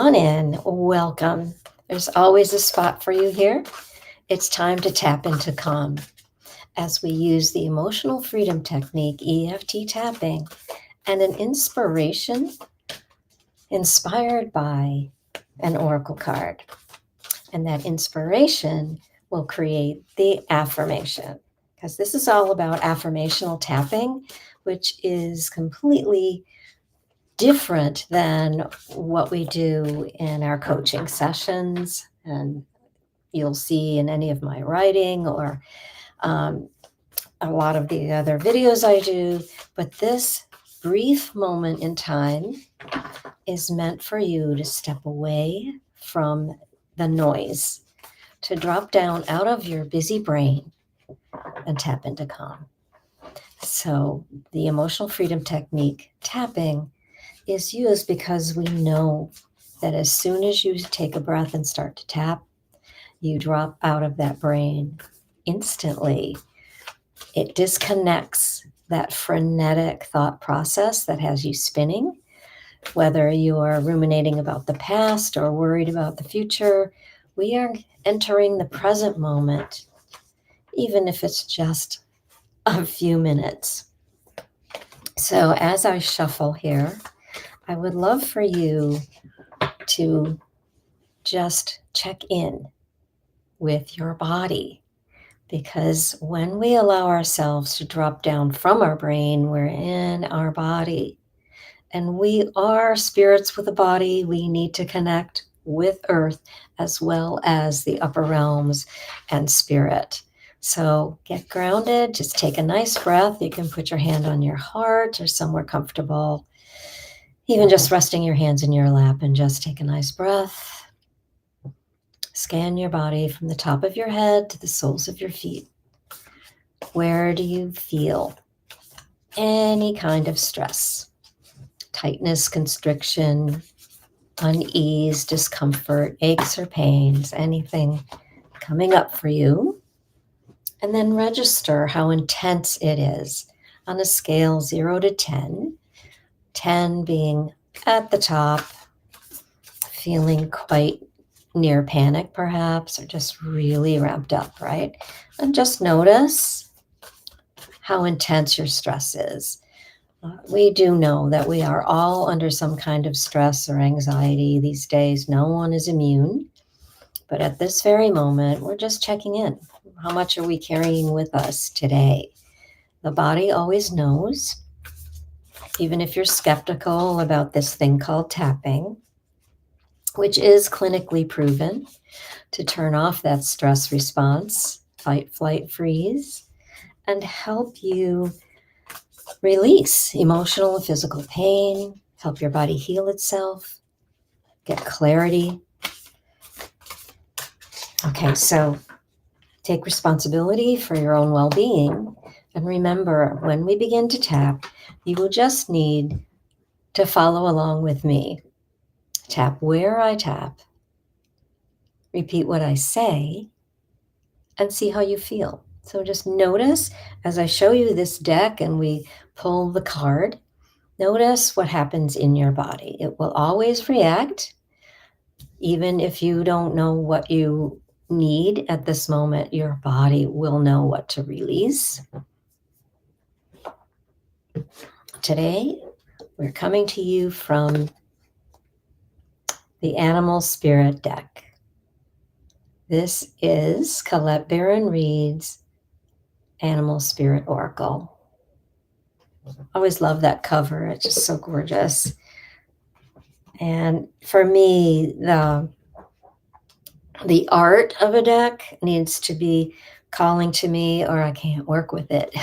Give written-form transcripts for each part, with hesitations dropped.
on in. Welcome. There's always a spot for you here. It's time to tap into calm as we use the emotional freedom technique, EFT tapping, and an inspiration inspired by an oracle card. And that inspiration will create the affirmation, because this is all about affirmational tapping, which is completely different than what we do in our coaching sessions, and you'll see in any of my writing or a lot of the other videos I do. But this brief moment in time is meant for you to step away from the noise, to drop down out of your busy brain and tap into calm. So the emotional freedom technique tapping is used because we know that as soon as you take a breath and start to tap, you drop out of that brain instantly. It disconnects that frenetic thought process that has you spinning, whether you're ruminating about the past or worried about the future. We are entering the present moment, even if it's just a few minutes. So as I shuffle here, I would love for you to just check in with your body, because when we allow ourselves to drop down from our brain, we're in our body. And we are spirits with a body. We need to connect with earth as well as the upper realms and spirit. So get grounded, just take a nice breath. You can put your hand on your heart or somewhere comfortable. Even just resting your hands in your lap and just take a nice breath. Scan your body from the top of your head to the soles of your feet. Where do you feel any kind of stress? Tightness, constriction, unease, discomfort, aches or pains, anything coming up for you. And then register how intense it is on a scale 0 to 10. 10 being at the top, feeling quite near panic perhaps, or just really ramped up, right? And just notice how intense your stress is. We do know that we are all under some kind of stress or anxiety these days. No one is immune. But at this very moment, we're just checking in. How much are we carrying with us today? The body always knows. Even if you're skeptical about this thing called tapping, which is clinically proven to turn off that stress response, fight, flight, freeze, and help you release emotional and physical pain, help your body heal itself, get clarity. Okay, so take responsibility for your own well-being. And remember, when we begin to tap, you will just need to follow along with me. Tap where I tap, repeat what I say, and see how you feel. So just notice as I show you this deck and we pull the card, notice what happens in your body. It will always react, even if you don't know what you need at this moment. Your body will know what to release. Today, we're coming to you from the Animal Spirit deck. This is Colette Baron-Reid's Animal Spirit Oracle. I always love that cover. It's just so gorgeous. And for me, the art of a deck needs to be calling to me, or I can't work with it.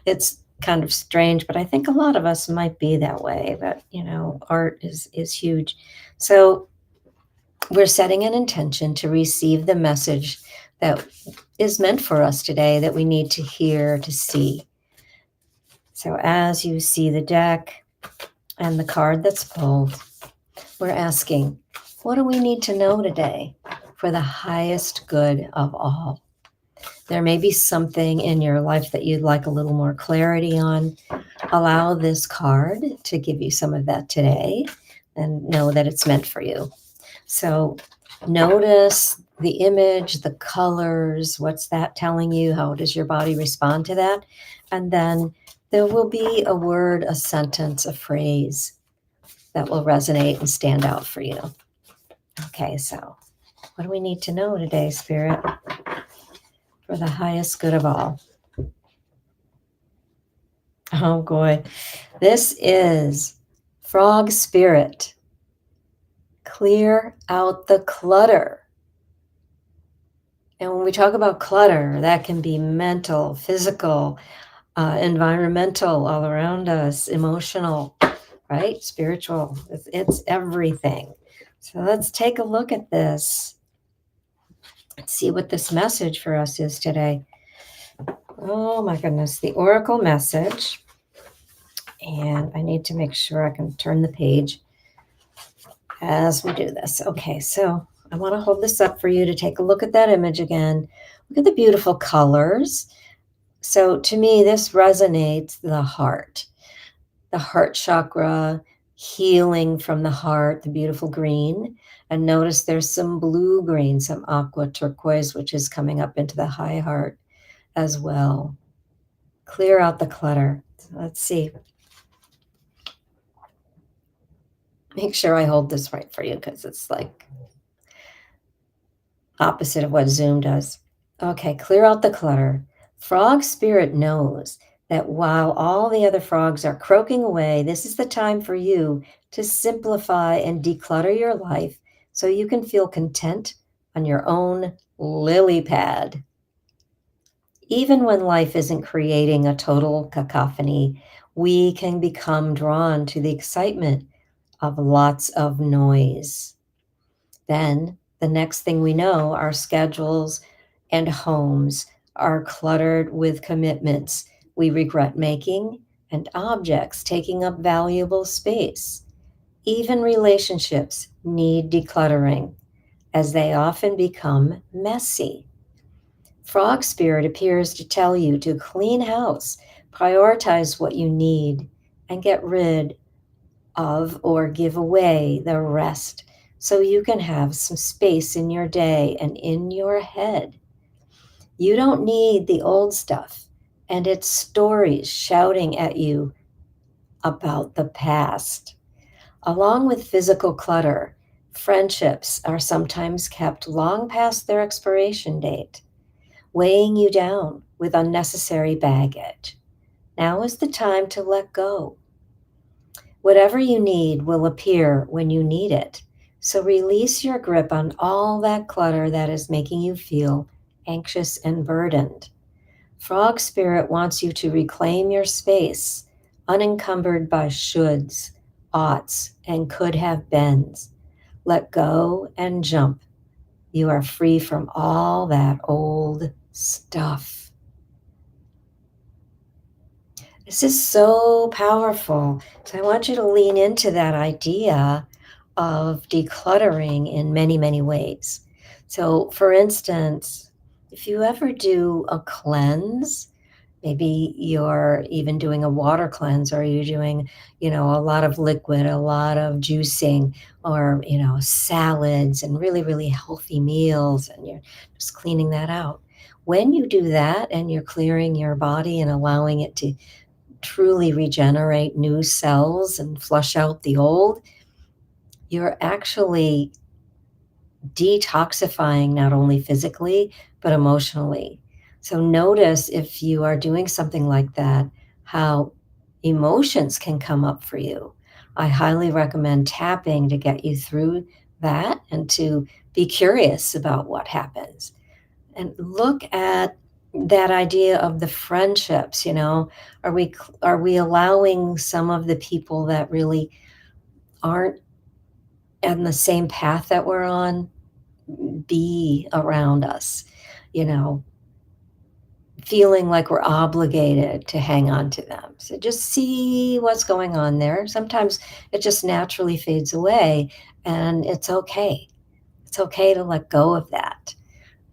It's kind of strange, but I think a lot of us might be that way. But, art is huge. So we're setting an intention to receive the message that is meant for us today, that we need to hear, to see. So as you see the deck and the card that's pulled, we're asking, what do we need to know today for the highest good of all? There may be something in your life that you'd like a little more clarity on. Allow this card to give you some of that today. and know that it's meant for you. So notice the image, the colors, what's that telling you? How does your body respond to that? And then there will be a word, a sentence, a phrase that will resonate and stand out for you. Okay, so what do we need to know today, Spirit, for the highest good of all? Oh, boy. This is Frog Spirit. Clear out the clutter. And when we talk about clutter, that can be mental, physical, environmental, all around us, emotional, right? Spiritual. It's everything. So let's take a look at this and see what this message for us is today. Oh my goodness, the Oracle message. And I need to make sure I can turn the page as we do this. Okay, so I want to hold this up for you to take a look at that image again. Look at the beautiful colors. So to me, this resonates the heart chakra, healing from the heart, the beautiful green. And notice there's some blue green, some aqua turquoise, which is coming up into the high heart as well. Clear out the clutter. So let's see. Make sure I hold this right for you because it's like opposite of what Zoom does. Okay, clear out the clutter. Frog Spirit knows that while all the other frogs are croaking away, this is the time for you to simplify and declutter your life so you can feel content on your own lily pad. Even when life isn't creating a total cacophony, we can become drawn to the excitement of lots of noise. Then the next thing we know, our schedules and homes are cluttered with commitments we regret making and objects taking up valuable space. Even relationships need decluttering, as they often become messy. Frog Spirit appears to tell you to clean house, prioritize what you need, and get rid of or give away the rest so you can have some space in your day and in your head. You don't need the old stuff and its stories shouting at you about the past. Along with physical clutter, friendships are sometimes kept long past their expiration date, weighing you down with unnecessary baggage. Now is the time to let go. Whatever you need will appear when you need it. So release your grip on all that clutter that is making you feel anxious and burdened. Frog Spirit wants you to reclaim your space, unencumbered by shoulds, oughts, and could have beens. Let go and jump. You are free from all that old stuff. This is so powerful. So I want you to lean into that idea of decluttering in many, many ways. So for instance, if you ever do a cleanse, maybe you're even doing a water cleanse, or you're doing, a lot of liquid, a lot of juicing, or, salads and really, really healthy meals, and you're just cleaning that out. When you do that and you're clearing your body and allowing it to truly regenerate new cells and flush out the old, you're actually detoxifying not only physically, but emotionally. So notice if you are doing something like that, how emotions can come up for you. I highly recommend tapping to get you through that and to be curious about what happens. And look at that idea of the friendships, are we allowing some of the people that really aren't on the same path that we're on be around us, you know, feeling like we're obligated to hang on to them. So just see what's going on there. Sometimes it just naturally fades away, and it's okay. It's okay to let go of that.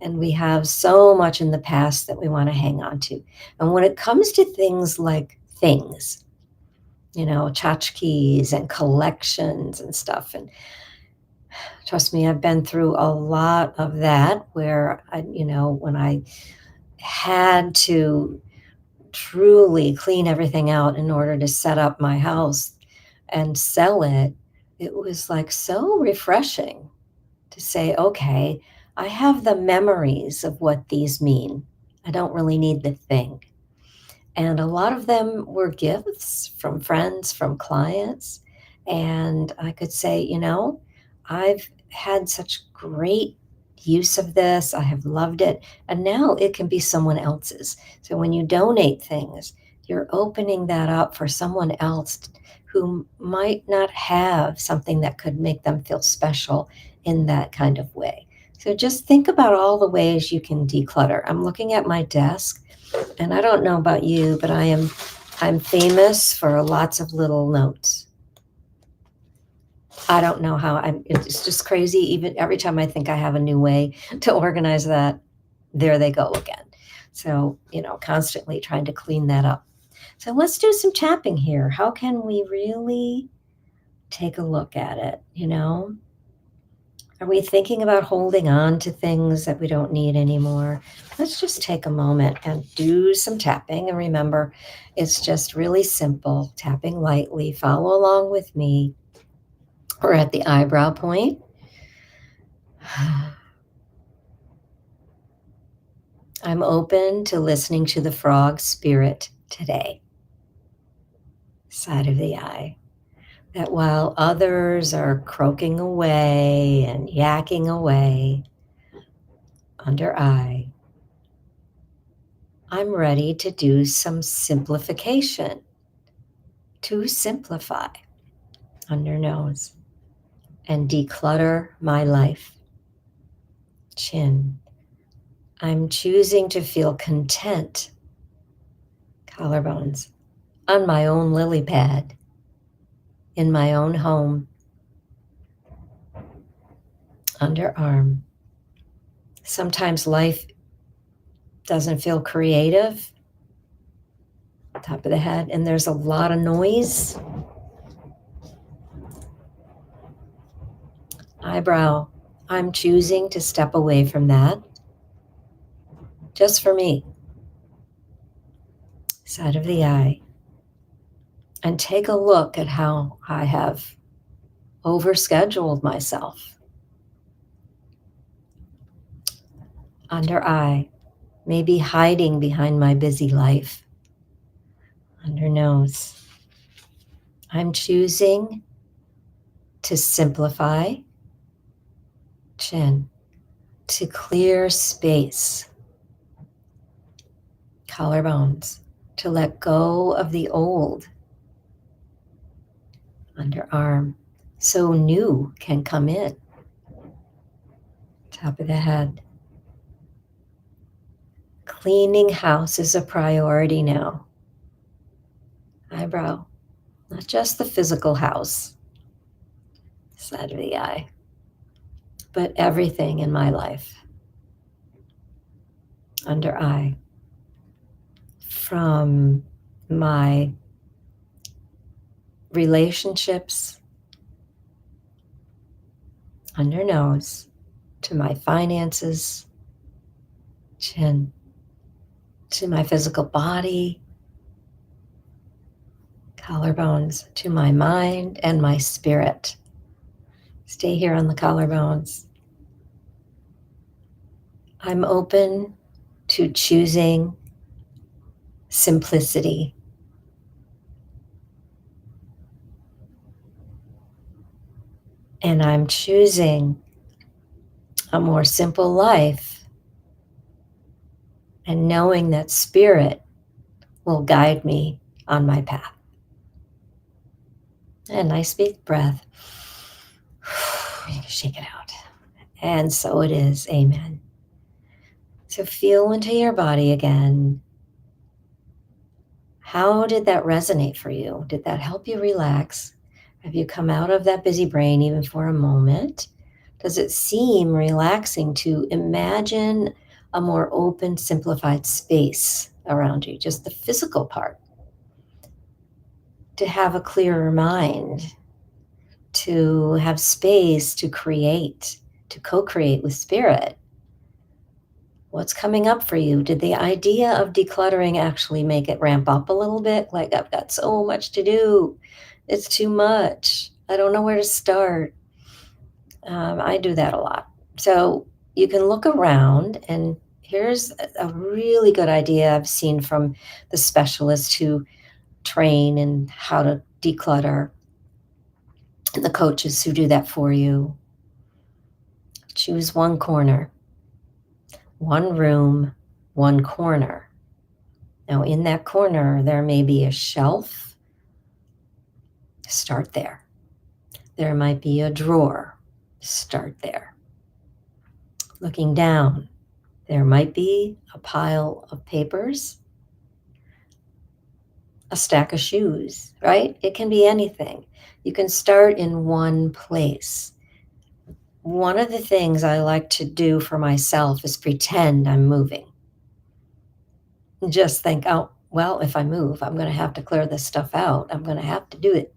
And we have so much in the past that we want to hang on to. And when it comes to things like things, tchotchkes and collections and stuff. And trust me, I've been through a lot of that where when I had to truly clean everything out in order to set up my house and sell it, it was like so refreshing to say, okay, I have the memories of what these mean. I don't really need the thing. And a lot of them were gifts from friends, from clients. And I could say, I've had such great use of this. I have loved it. And now it can be someone else's. So when you donate things, you're opening that up for someone else who might not have something that could make them feel special in that kind of way. So just think about all the ways you can declutter. I'm looking at my desk, and I don't know about you, but I'm famous for lots of little notes. I don't know how it's just crazy. Even every time I think I have a new way to organize that, there they go again. So, constantly trying to clean that up. So let's do some tapping here. How can we really take a look at it? Are we thinking about holding on to things that we don't need anymore? Let's just take a moment and do some tapping. And remember, it's just really simple, tapping lightly. Follow along with me. We're at the eyebrow point. I'm open to listening to the frog spirit today. Side of the eye. That while others are croaking away and yakking away, under eye, I'm ready to do some simplification. To simplify, under nose, and declutter my life. Chin. I'm choosing to feel content, collarbones, on my own lily pad, in my own home, underarm. Sometimes life doesn't feel creative, top of the head, and there's a lot of noise. Eyebrow. I'm choosing to step away from that, just for me. Side of the eye. And take a look at how I have overscheduled myself. Under eye, maybe hiding behind my busy life. Under nose, I'm choosing to simplify. Chin, to clear space. Collarbones, to let go of the old. Underarm, so new can come in. Top of the head. Cleaning house is a priority now. Eyebrow, not just the physical house, side of the eye, but everything in my life. Under eye, from my relationships, under nose, to my finances, chin, to my physical body, collarbones, to my mind and my spirit. Stay here on the collarbones. I'm open to choosing simplicity. And I'm choosing a more simple life, and knowing that spirit will guide me on my path. And nice big breath. Shake it out. And so it is. Amen. So feel into your body again. How did that resonate for you? Did that help you relax? Have you come out of that busy brain even for a moment? Does it seem relaxing to imagine a more open, simplified space around you, just the physical part? to have a clearer mind, to have space to create, to co-create with spirit. What's coming up for you? Did the idea of decluttering actually make it ramp up a little bit? Like, I've got so much to do. It's too much. I don't know where to start. I do that a lot. So you can look around, and here's a really good idea I've seen from the specialists who train in how to declutter and the coaches who do that for you. Choose one corner, one room, one corner. Now, in that corner, there may be a shelf. Start there. There might be a drawer. Start there. Looking down, there might be a pile of papers, a stack of shoes, right? It can be anything. You can start in one place. One of the things I like to do for myself is pretend I'm moving. Just think, oh, well, if I move, I'm going to have to clear this stuff out. I'm going to have to do it.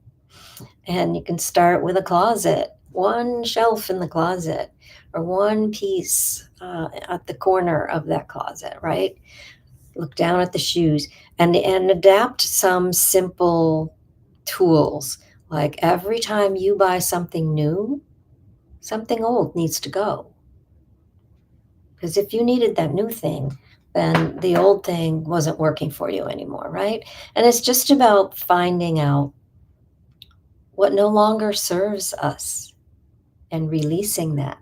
And you can start with a closet, one shelf in the closet, or one piece at the corner of that closet, right? Look down at the shoes and adapt some simple tools. Like every time you buy something new, something old needs to go. Because if you needed that new thing, then the old thing wasn't working for you anymore, right? And it's just about finding out what no longer serves us and releasing that.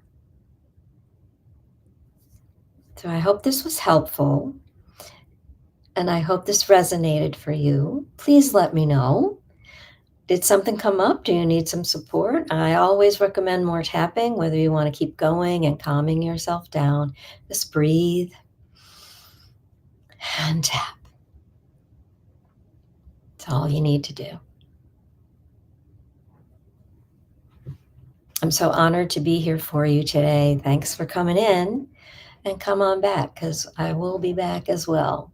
So I hope this was helpful, and I hope this resonated for you. Please let me know. Did something come up? Do you need some support? I always recommend more tapping, whether you want to keep going and calming yourself down. Just breathe and tap. That's all you need to do. I'm so honored to be here for you today. Thanks for coming in, and come on back, because I will be back as well.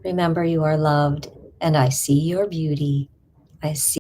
Remember, you are loved, and I see your beauty. I see